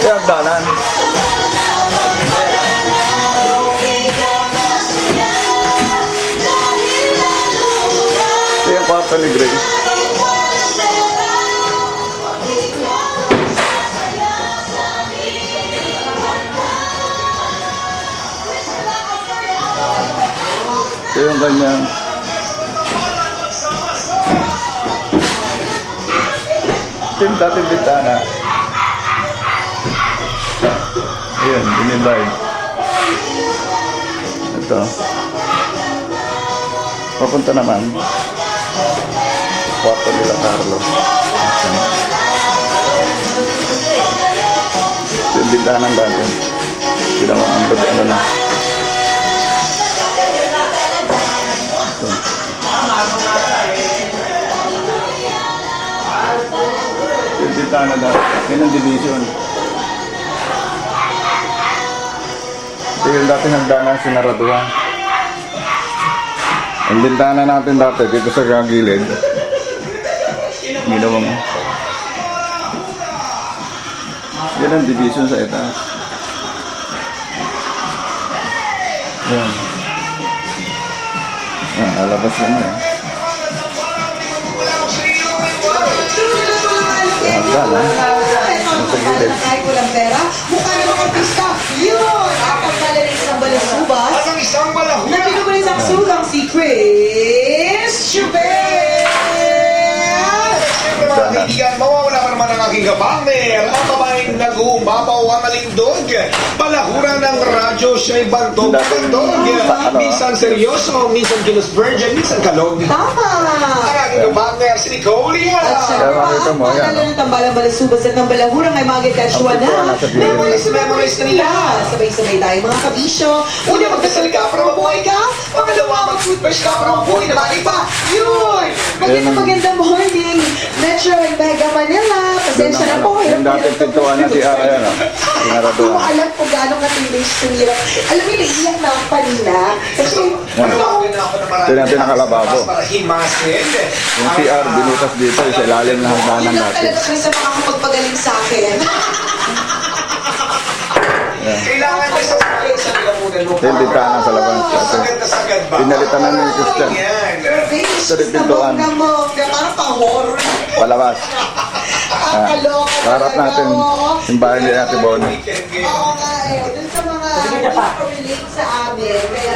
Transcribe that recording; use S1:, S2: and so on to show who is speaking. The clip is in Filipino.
S1: Hagdanan. Ito yung kwarto ni Grace. Ito yung kanyang dating bintana. Ayan, binibay. Ito. Papunta naman. Kwarto nila Carlo. Ito yung bintahan dati. Ginawa ang baga ano na. Ito. Ito yung bintahan na dati. Yan ang division. Ito yung dati hagdanan sinaraduhan. Ang bintana natin dati dito sa gagilid. Ginawa mo. Yan ang division sa itaas. Yan. Yan, alabas lang yan. Hagdanan. Sa gilid.
S2: Kahit walang pera, mukha na mga artista. Yun! Ang pagkalarin ng balasubas.
S3: At ang isang malahura.
S2: Na pinukulis ang sulang si Chris Chubel!
S3: Siyempre mga kaibigan, mawawala pa naman ang aking kapartner. Ang babaeng nag-uumapaw ang alindog. Palahura ng radyo, siya'y bantog-bantog. Minsan seryoso, minsan kilos virgin, minsan kalog.
S2: Tama!
S3: Ang aking kapartner, si Nicole Yan.
S2: At siya
S1: Kaya makita mo, yan,
S2: paalala ng tambalang balasubas at ng balahura may mga gitashwa
S1: Ang pagkuha
S2: na.
S1: nasa gilid.
S3: Memories na nila.
S2: Sabay-sabay tayo mga kabisyo.
S3: Una, magdasal ka para mabuhay ka. Pangalawa, mag-foodbrush ka para mabuhay na bagay pa. Yun!
S2: Magandang morning, Metro and Mega Manila. Pasensya na po.
S1: Yung dati pintuan na si Ara yan, oh.
S2: Hindi mo
S1: Sinaraduhan.
S2: alam kung gaano katindi sumira. Alam mo, naiiyak na ako kanina. Kasi,
S1: Yan. Ito natin nakalababo.
S3: Para himasin.
S1: Yung CR, binutas dito, sa ilalim ng hagdanan
S2: yun lang
S1: natin.
S2: talaga kasi sa makakapagpagaling sa akin.
S1: Yan.
S3: Kailangan ko sa paling sa bilamunan mo.
S1: Ito yung bintana sa labas.
S3: Sagad na sagad ba?
S1: Pinalitan na ni Christian.
S3: Yan.
S2: Gracious
S1: Ito rin
S2: na
S1: pintuan.
S2: bongga-bongga. Parang pa-horror.
S1: Palabas.
S2: Kakaloka
S1: Harap
S2: talaga,
S1: natin
S2: oh.
S1: yung bahay ni Ate Bonnie.
S2: Oo nga eh. Dun sa mga relate sa amin. Kaya